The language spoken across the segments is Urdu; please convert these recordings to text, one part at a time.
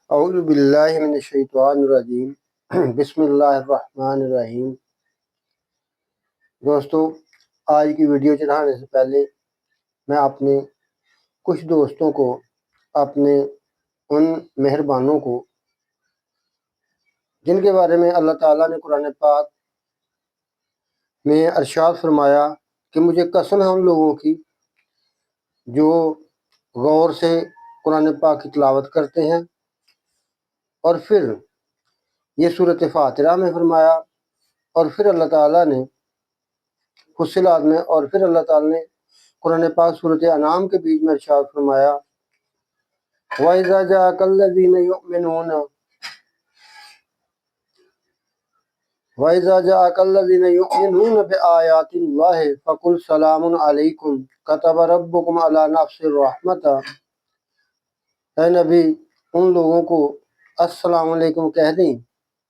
اعوذ باللہ من الشیطان الرجیم بسم اللہ الرحمن الرحیم۔ دوستو، آج کی ویڈیو چڑھانے سے پہلے میں اپنے کچھ دوستوں کو، اپنے ان مہربانوں کو جن کے بارے میں اللہ تعالیٰ نے قرآن پاک میں ارشاد فرمایا کہ مجھے قسم ہے ان لوگوں کی جو غور سے قرآن پاک کی تلاوت کرتے ہیں، اور پھر یہ صورت فاتحہ میں فرمایا، اور پھر اللہ تعالیٰ نے فصلات میں، اور پھر اللہ تعالیٰ نے قرآن پاک صورت انعام کے بیچ میں ارشاد فرمایا وَإِذَا جَاءَكَ الَّذِينَ يُؤْمِنُونَ بِآيَاتِ اللَّهِ فَقُلْ سَلَامٌ عَلَيْكُمْ كَتَبَ رَبُّكُمْ عَلَى نَفْسِهِ الرَّحْمَةَ۔ اے نبی، ان لوگوں کو السلام علیکم کہہ دیں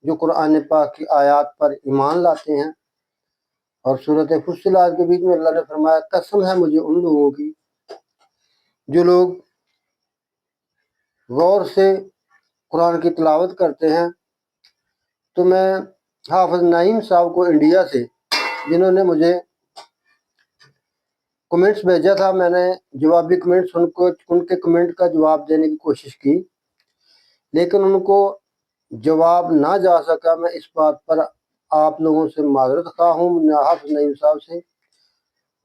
جو قرآن پاک کی آیات پر ایمان لاتے ہیں۔ اور صورت فصلات کے بیچ میں اللہ نے فرمایا قسم ہے مجھے ان لوگوں کی جو لوگ غور سے قرآن کی تلاوت کرتے ہیں۔ تو میں حافظ نعیم صاحب کو انڈیا سے، جنہوں نے مجھے کمنٹس بھیجا تھا، میں نے جوابی کمنٹس ان کے کمنٹ کا جواب دینے کی کوشش کی، لیکن ان کو جواب نہ جا سکا۔ میں اس بات پر آپ لوگوں سے معذرت خواہ ہوں، حافظ نعیم صاحب سے،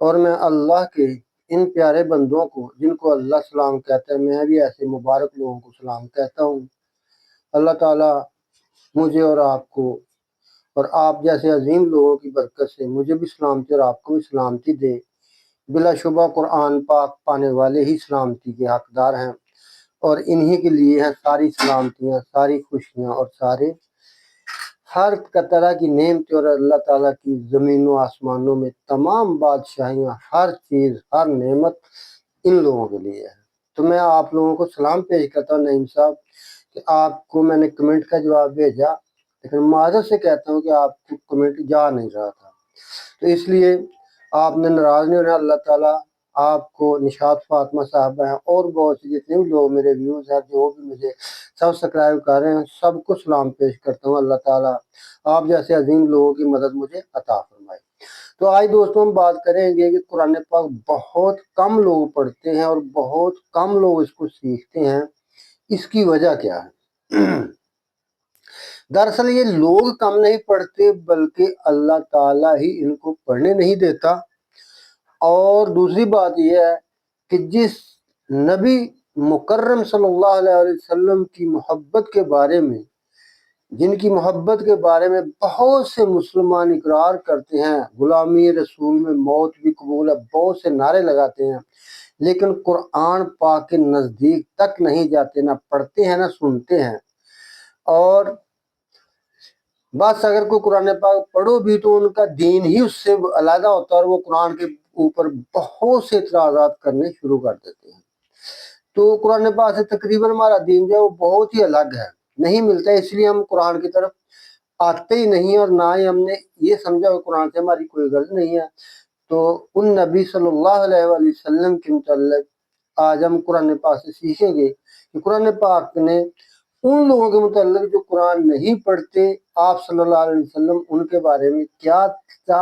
اور میں اللہ کے ان پیارے بندوں کو جن کو اللہ سلام کہتا ہے، میں بھی ایسے مبارک لوگوں کو سلام کہتا ہوں۔ اللہ تعالیٰ مجھے اور آپ کو اور آپ جیسے عظیم لوگوں کی برکت سے مجھے بھی سلامتی اور آپ کو بھی سلامتی دے۔ بلا شبہ قرآن پاک پانے والے ہی سلامتی کے حقدار ہیں، اور انہی کے لیے ہیں ساری سلامتیاں، ساری خوشیاں اور ہر طرح کی نعمتیں، اور اللہ تعالیٰ کی زمین و آسمانوں میں تمام بادشاہیاں، ہر چیز، ہر نعمت ان لوگوں کے لیے ہے۔ تو میں آپ لوگوں کو سلام پیش کرتا ہوں نعیم صاحب کہ آپ کو میں نے کمنٹ کا جواب بھیجا، لیکن معذرت سے کہتا ہوں کہ آپ کو کمنٹ جا نہیں رہا تھا، تو اس لیے آپ نے ناراض نہیں ہونا۔ اللہ تعالیٰ آپ کو، نشاط فاطمہ صاحبہ ہیں اور بہت سے جتنے بھی لوگ میرے ویوز ہیں جو بھی مجھے سبسکرائب کر رہے ہیں، سب کو سلام پیش کرتا ہوں۔ اللہ تعالیٰ آپ جیسے عظیم لوگوں کی مدد مجھے عطا فرمائے۔ تو آج دوستوں ہم بات کریں گے کہ قرآن پاک بہت کم لوگ پڑھتے ہیں اور بہت کم لوگ اس کو سیکھتے ہیں، اس کی وجہ کیا ہے؟ دراصل یہ لوگ کم نہیں پڑھتے، بلکہ اللہ تعالیٰ ہی ان کو پڑھنے نہیں دیتا۔ اور دوسری بات یہ ہے کہ جس نبی مکرم صلی اللہ علیہ وسلم کی محبت کے بارے میں، جن کی محبت کے بارے میں بہت سے مسلمان اقرار کرتے ہیں، غلامی رسول میں موت بھی قبول ہے، بہت سے نعرے لگاتے ہیں، لیکن قرآن پاک کے نزدیک تک نہیں جاتے، نہ پڑھتے ہیں نہ سنتے ہیں۔ اور بس اگر کوئی قرآن پاک پڑھو بھی تو ان کا دین ہی اس سے علیحدہ ہوتا ہے، اور وہ قرآن کے اوپر بہت سے اعتراضات کرنے شروع کر دیتے ہیں۔ تو قرآن پاک سے تقریباً ہمارا دین جو ہے وہ بہت ہی الگ ہے، نہیں ملتا ہے، اس لیے ہم قرآن کی طرف آتے ہی نہیں، اور نہ ہی ہم نے یہ سمجھا کہ قرآن سے ہماری کوئی غرض نہیں ہے۔ تو ان نبی صلی اللہ علیہ وآلہ وسلم کے متعلق آج ہم قرآن پاک سے سیکھیں گے کہ قرآن پاک نے ان لوگوں کے متعلق جو قرآن نہیں پڑھتے، آپ صلی اللہ علیہ وسلم ان کے بارے میں کیا تھا،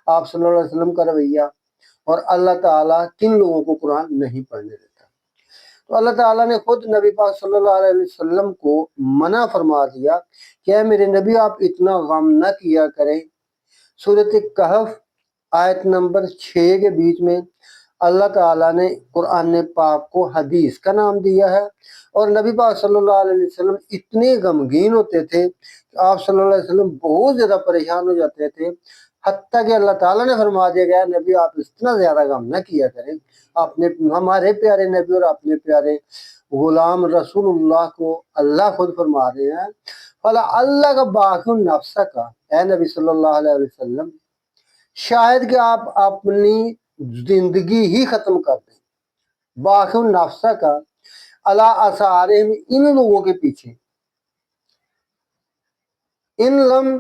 آپ صلی اللہ علیہ وسلم کا رویہ، اور اللہ تعالیٰ کن لوگوں کو قرآن نہیں پڑھنے دیتا۔ تو اللہ تعالیٰ نے خود نبی پاک صلی اللہ علیہ وسلم کو منع فرما دیا کہ اے میرے نبی آپ اتنا غم نہ کیا کریں۔ سورۃ کہف آیت نمبر 6 کے بیچ میں اللہ تعالیٰ نے قرآن پاک کو حدیث کا نام دیا ہے، اور نبی پاک صلی اللہ علیہ وسلم اتنے غمگین ہوتے تھے کہ آپ صلی اللہ علیہ وسلم بہت زیادہ پریشان ہو جاتے تھے، حتیٰ کہ اللہ تعالیٰ نے فرما دیا گیا نبی آپ اتنا زیادہ غم نہ کیا کریں۔ ہمارے پیارے نبی اور اپنے پیارے غلام رسول اللہ کو اللہ خود فرما رہے ہیں فلا اللہ کا باقی نفسہ کا، اے نبی صلی اللہ علیہ وسلم شاید کہ آپ اپنی زندگی ہی ختم کر دیں، باقی نفسہ کا اللہ آثارہم ان لوگوں کے پیچھے، ان لم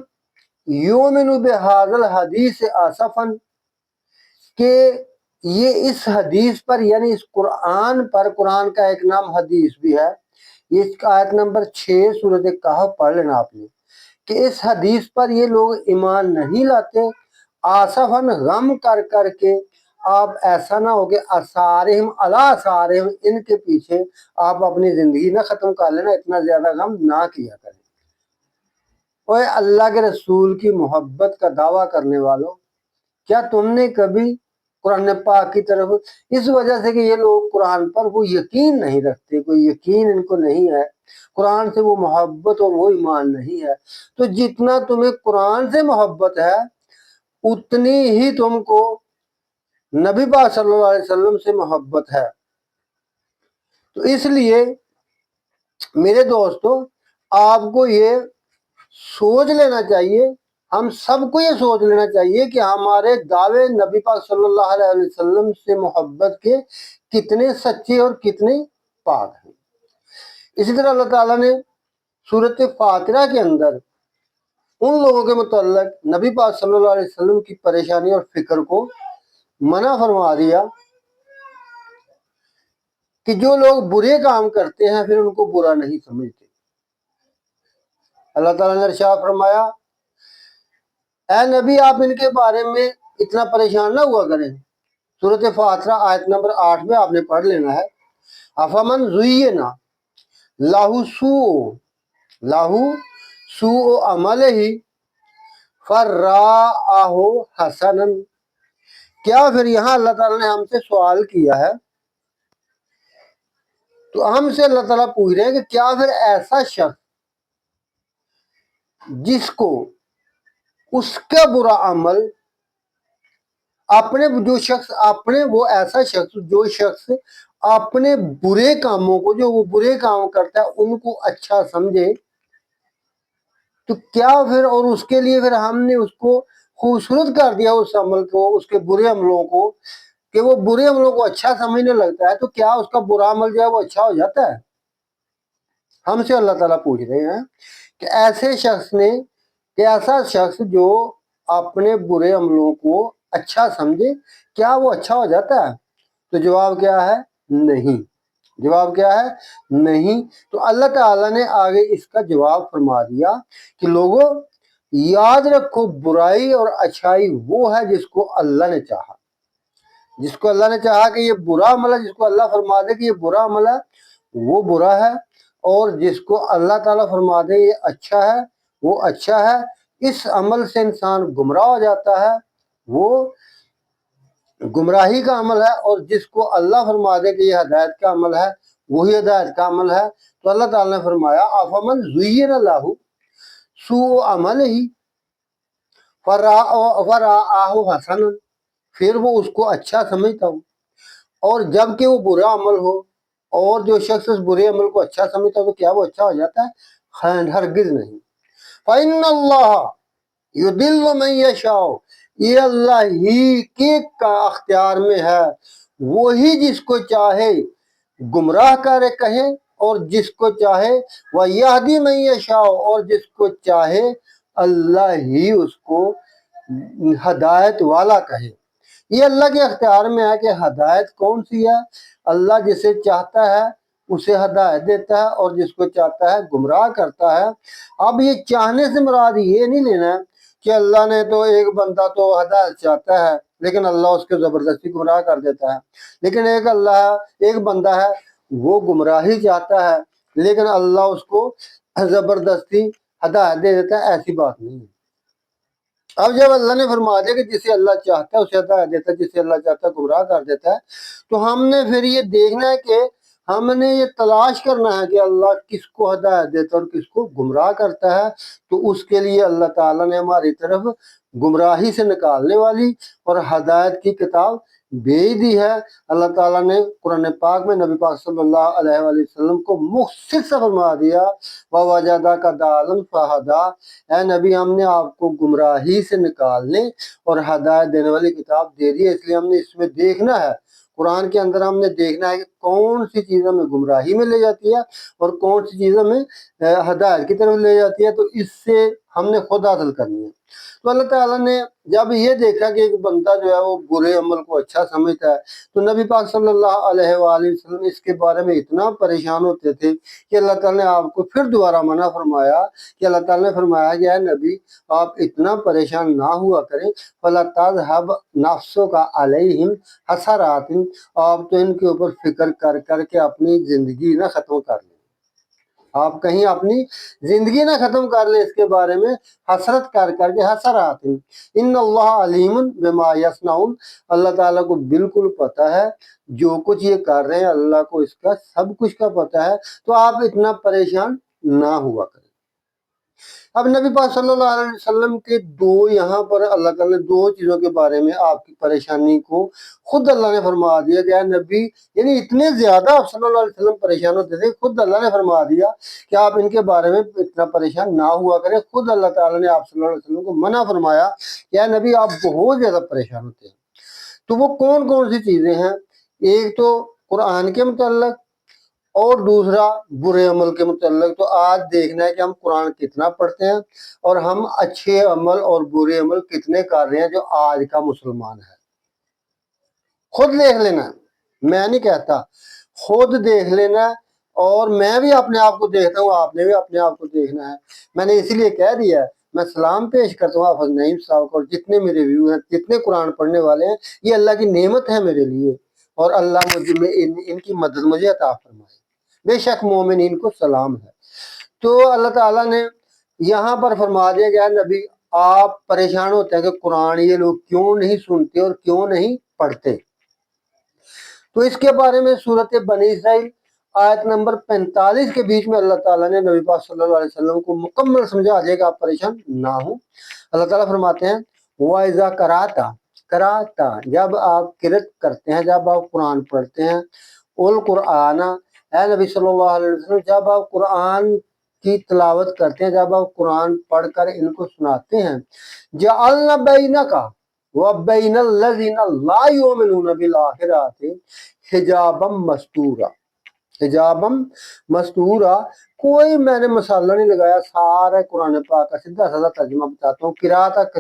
یؤمنوا بہذا الحدیث آسفاً، کہ یہ اس حدیث پر، یعنی اس قرآن پر، قرآن کا ایک نام حدیث بھی ہے، اس آیت نمبر 6 سورۃ کہف پڑھ لینا آپ نے کہ اس حدیث پر یہ لوگ ایمان نہیں لاتے، آصفاً غم کر کر کے آپ ایسا نہ ہو کہ آثارہم علی آثارہم، ان کے پیچھے آپ اپنی زندگی نہ ختم کر لینا، اتنا زیادہ غم نہ کیا کریں۔ اوے اللہ کے رسول کی محبت کا دعویٰ کرنے والوں، کیا تم نے کبھی قرآن پاک کی طرف، اس وجہ سے کہ یہ لوگ قرآن پر وہ یقین نہیں رکھتے، کوئی یقین ان کو نہیں ہے، قرآن سے وہ محبت اور وہ ایمان نہیں ہے، تو جتنا تمہیں قرآن سے محبت ہے اتنی ہی تم کو نبی پاک صلی اللہ علیہ وسلم سے محبت ہے۔ تو اس لیے میرے دوستو آپ کو یہ سوچ لینا چاہیے، ہم سب کو یہ سوچ لینا چاہیے کہ ہمارے دعوے نبی پاک صلی اللہ علیہ وسلم سے محبت کے کتنے سچے اور کتنے پاک ہیں۔ اسی طرح اللہ تعالیٰ نے سورۃ فاترہ کے اندر ان لوگوں کے متعلق نبی پاک صلی اللہ علیہ وسلم کی پریشانی اور فکر کو منع فرما دیا کہ جو لوگ برے کام کرتے ہیں پھر ان کو برا نہیں سمجھتے۔ اللہ تعالیٰ نے ارشاد فرمایا، اے نبی آپ ان کے بارے میں اتنا پریشان نہ ہوا کریں۔ سورۃ فاترہ آیت نمبر 8 میں آپ نے پڑھ لینا ہے، افمن زینا لاہو سوء عملہ فرآہ حسنا، کیا پھر یہاں اللہ تعالیٰ نے ہم سے سوال کیا ہے، تو ہم سے اللہ تعالیٰ پوچھ رہے ہیں کہ کیا پھر ایسا شخص جس کو اس کا برا عمل وہ ایسا شخص جو شخص اپنے برے کاموں کو، جو وہ برے کام کرتا ہے ان کو اچھا سمجھے، تو کیا پھر، اور اس کے لیے پھر ہم نے اس کو خوبصورت کر دیا اس عمل کو، اس کے برے عملوں کو، کہ وہ برے عملوں کو اچھا سمجھنے لگتا ہے، تو کیا اس کا برا عمل جو ہے وہ اچھا ہو جاتا ہے؟ ہم سے اللہ تعالیٰ پوچھ رہے ہیں کہ ایسا شخص جو اپنے برے عملوں کو اچھا سمجھے، کیا وہ اچھا ہو جاتا ہے؟ تو جواب کیا ہے؟ نہیں۔ جواب کیا ہے؟ نہیں۔ تو اللہ تعالیٰ نے آگے اس کا جواب فرما دیا کہ لوگوں یاد رکھو، برائی اور اچھائی وہ ہے جس کو اللہ نے چاہا، جس کو اللہ نے چاہا کہ یہ برا عمل ہے، جس کو اللہ فرما دے کہ یہ برا عمل ہے وہ برا ہے، اور جس کو اللہ تعالیٰ فرما دے یہ اچھا ہے وہ اچھا ہے۔ اس عمل سے انسان گمراہ ہو جاتا ہے، وہ گمراہی کا عمل ہے، اور جس کو اللہ فرما دے کہ یہ ہدایت کا عمل ہے وہی ہدایت کا عمل ہے۔ تو اللہ تعالیٰ نے فرمایا، افمن زین له سوء عملہ فرآہ حسنا، پھر وہ اس کو اچھا سمجھتا ہو، اور جب کہ وہ برا عمل ہو، اور جو شخص اس برے عمل کو اچھا سمجھتا ہو تو کیا وہ اچھا ہو جاتا ہے؟ ہرگز نہیں۔ فَإِنَّ اللَّهَ يُضِلُّ مَن يَشَاءُ، یہ اللہ ہی کے کا اختیار میں ہے، وہی جس کو چاہے گمراہ کرے کہے، اور جس کو چاہے وَيَهْدِي مَن يَشَاءُ، اور جس کو چاہے اللہ ہی اس کو ہدایت والا کہے۔ یہ اللہ کے اختیار میں ہے کہ ہدایت کون سی ہے۔ اللہ جسے چاہتا ہے اسے ہدایت دیتا ہے، اور جس کو چاہتا ہے گمراہ کرتا ہے۔ اب یہ چاہنے سے مراد یہ نہیں لینا ہے کہ اللہ نے تو ایک بندہ تو ہدایت چاہتا ہے لیکن اللہ اس کے زبردستی گمراہ کر دیتا ہے، لیکن ایک بندہ ہے وہ گمراہی چاہتا ہے لیکن اللہ اس کو زبردستی ہدایت دے دیتا ہے، ایسی بات نہیں ہے۔ اب جب اللہ نے فرما دیا کہ جسے اللہ چاہتا ہے اسے ہدایت دیتا ہے، جسے اللہ چاہتا ہے گمراہ کر دیتا ہے، تو ہم نے پھر یہ دیکھنا ہے کہ ہم نے یہ تلاش کرنا ہے کہ اللہ کس کو ہدایت دیتا ہے اور کس کو گمراہ کرتا ہے۔ تو اس کے لیے اللہ تعالیٰ نے ہماری طرف گمراہی سے نکالنے والی اور ہدایت کی کتاب بھیج دی ہے۔ اللہ تعالیٰ نے قرآن پاک میں نبی پاک صلی اللہ علیہ وآلہ وسلم کو مختصر سے فرما دیا، وَوَجَدَكَ ضَالًّا فَهَدَىٰ، اے نبی ہم نے آپ کو گمراہی سے نکالنے اور ہدایت دینے والی کتاب دے دی ہے۔ اس لیے ہم نے اس میں دیکھنا ہے، قرآن کے اندر ہم نے دیکھنا ہے کہ کون سی چیز ہمیں گمراہی میں لے جاتی ہے اور کون سی چیز ہمیں ہدایت کی طرف لے جاتی ہے۔ تو اس سے ہم نے خود حاصل کرنی ہے۔ تو اللہ تعالیٰ نے جب یہ دیکھا کہ ایک بندہ جو ہے وہ برے عمل کو اچھا سمجھتا ہے تو نبی پاک صلی اللہ علیہ وآلہ وسلم اس کے بارے میں اتنا پریشان ہوتے تھے کہ اللہ تعالیٰ نے آپ کو پھر دوبارہ منع فرمایا کہ اللہ تعالیٰ نے فرمایا کہ اے نبی آپ اتنا پریشان نہ ہوا کریں، فَلَا تَذْهَبْ نَفْسُكَ عَلَيْهِمْ حَسَرَاتٍ، آپ تو ان کے اوپر فکر کر کر کے اپنی زندگی نہ ختم کر لیں، آپ کہیں اپنی زندگی نہ ختم کر لیں اس کے بارے میں حسرت کر کر کے حسرات، ان اللہ علیم بما یصنعون، اللہ تعالیٰ کو بالکل پتہ ہے جو کچھ یہ کر رہے ہیں، اللہ کو اس کا سب کچھ کا پتہ ہے، تو آپ اتنا پریشان نہ ہوا کریں۔ اب نبی پاک صلی اللہ علیہ وسلم کے یہاں پر اللہ تعالیٰ نے دو چیزوں کے بارے میں آپ کی پریشانی کو خود اللہ نے فرما دیا کہ اے نبی، یعنی اتنے زیادہ آپ صلی اللہ علیہ وسلم پریشان ہوتے تھے، خود اللہ نے فرما دیا کہ آپ ان کے بارے میں اتنا پریشان نہ ہوا کریں۔ خود اللہ تعالیٰ نے آپ صلی اللہ علیہ وسلم کو منع فرمایا کہ اے نبی آپ بہت زیادہ پریشان ہوتے ہیں۔ تو وہ کون کون سی چیزیں ہیں؟ ایک تو قرآن کے متعلق اور دوسرا برے عمل کے متعلق۔ تو آج دیکھنا ہے کہ ہم قرآن کتنا پڑھتے ہیں اور ہم اچھے عمل اور برے عمل کتنے کر رہے ہیں جو آج کا مسلمان ہے۔ خود دیکھ لینا ہے، میں نہیں کہتا، خود دیکھ لینا ہے، اور میں بھی اپنے آپ کو دیکھتا ہوں، آپ نے بھی اپنے آپ کو دیکھنا ہے۔ میں نے اسی لیے کہہ دیا ہے، میں سلام پیش کرتا ہوں حافظ نعیم صاحب کو، اور جتنے میرے ویو ہیں، جتنے قرآن پڑھنے والے ہیں، یہ اللہ کی نعمت ہے میرے لیے، اور اللہ مجھے ان کی مدد مجھے عطا فرمائے۔ بے شک مومنین کو سلام ہے۔ تو اللہ تعالیٰ نے یہاں پر فرما دیا کہ اے نبی آپ پریشان ہوتے ہیں کہ قرآن یہ لوگ کیوں نہیں سنتے اور کیوں نہیں پڑھتے۔ تو اس کے بارے میں سورۃ بنی اسرائیل آیت نمبر 45 کے بیچ میں اللہ تعالیٰ نے نبی پاک صلی اللہ علیہ وسلم کو مکمل سمجھا دیا کہ آپ پریشان نہ ہوں۔ اللہ تعالیٰ فرماتے ہیں وَإِذَا قَرَأْتَ، جب آپ قرأت کرتے ہیں، جب آپ قرآن پڑھتے ہیں، القرآن، اے نبی صلی اللہ علیہ وسلم جب آپ قرآن کی تلاوت کرتے ہیں، جب آپ قرآن پڑھ کر ان کو سناتے ہیں، جعلنا بینک وبین الذین لا یؤمنون بالآخرۃ حجابا مستورا، حجابا مستورا، کوئی میں نے مسئلہ نہیں لگایا، سارا قرآن پاک کا سیدھا سادہ ترجمہ بتاتا ہوں۔ قرأت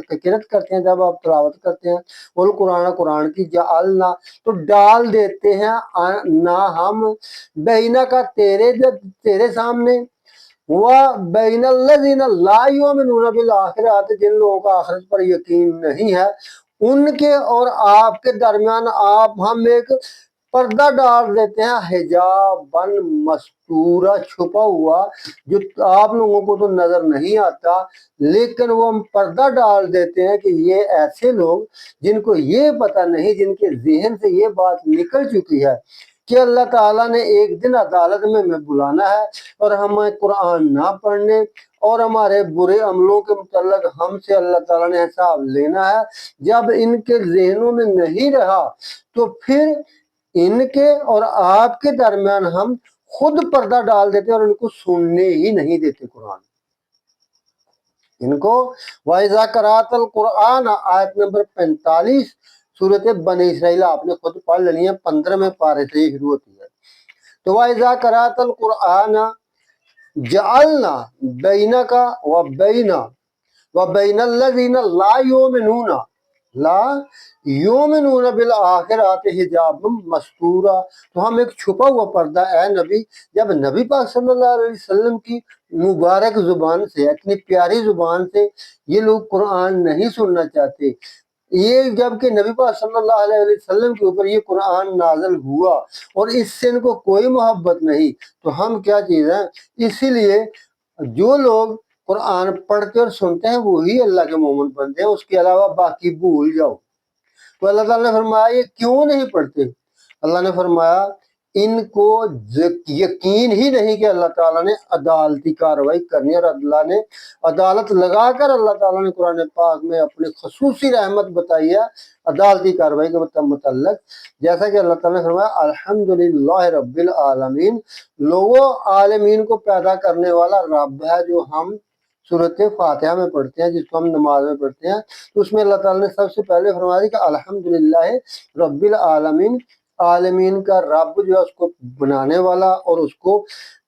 کرتے ہیں، جب آپ تلاوت کرتے ہیں، القرآن، قرآن کی، جعلنا تو ڈال دیتے ہیں، نہ ہم، بینہ کا تیرے سامنے، وَبَيْنَ الَّذِينَ لَا يُؤْمِنُونَ بِالْآخِرَةِ، جن لوگوں کا آخرت پر یقین نہیں ہے، ان کے اور آپ کے درمیان ہم ایک پردہ ڈال دیتے ہیں، حجاباً مستورا، چھپا ہوا، جو آپ لوگوں کو تو نظر نہیں آتا، لیکن وہ ہم پردہ ڈال دیتے ہیں کہ یہ ایسے لوگ جن کو یہ پتہ نہیں، جن کے ذہن سے یہ بات نکل چکی ہے کہ اللہ تعالیٰ نے ایک دن عدالت میں بلانا ہے، اور ہمیں قرآن نہ پڑھنے اور ہمارے برے عملوں کے متعلق ہم سے اللہ تعالیٰ نے حساب لینا ہے۔ جب ان کے ذہنوں میں نہیں رہا تو پھر ان کے اور آپ کے درمیان ہم خود پردہ ڈال دیتے اور ان کو سننے ہی نہیں دیتے قرآن۔ ان کو وَإِذَا قَرَأْتَ الْقُرْآنَ آیت نمبر 45 سورۃ بنی اسرائیل آپ نے خود پڑھ لینی ہے، 15ویں پارے سے یہ شروع ہوتی ہے۔ تو وَإِذَا قَرَأْتَ الْقُرْآنَ جَعَلْنَا بَيْنَكَ وَبَيْنَ الَّذِينَ لَا یؤمنون بالآخرۃ حجابا مستورا، تو ہم ایک چھپا ہوا پردہ، اے نبی، جب نبی پاک صلی اللہ علیہ وسلم کی مبارک زبان سے، اتنی پیاری زبان سے یہ لوگ قرآن نہیں سننا چاہتے، یہ جب کہ نبی پاک صلی اللہ علیہ وسلم کے اوپر یہ قرآن نازل ہوا اور اس سے ان کو کوئی محبت نہیں، تو ہم کیا چیز ہیں؟ اسی لیے جو لوگ قرآن پڑھتے اور سنتے ہیں وہی اللہ کے مومن بنتے ہیں، اس کے علاوہ باقی بھول جاؤ۔ تو اللہ تعالیٰ نے فرمایا یہ کیوں نہیں پڑھتے؟ اللہ نے فرمایا ان کو یقین ہی نہیں کہ اللہ تعالیٰ نے عدالتی کارروائی کرنی ہے، اور اللہ نے عدالت لگا کر اللہ تعالیٰ نے قرآن پاک میں اپنی خصوصی رحمت بتائی ہے عدالتی کارروائی کے متعلق، جیسا کہ اللہ تعالیٰ نے فرمایا الحمدللہ رب العالمین، لوگوں عالمین کو پیدا کرنے والا رب ہے، جو ہم سورۃ فاتحہ میں پڑھتے ہیں، جس کو ہم نماز میں پڑھتے ہیں، تو اس میں اللہ تعالیٰ نے سب سے پہلے فرمایا کہ الحمدللہ رب العالمین، عالمین کا رب جو ہے اس کو بنانے والا اور اس کو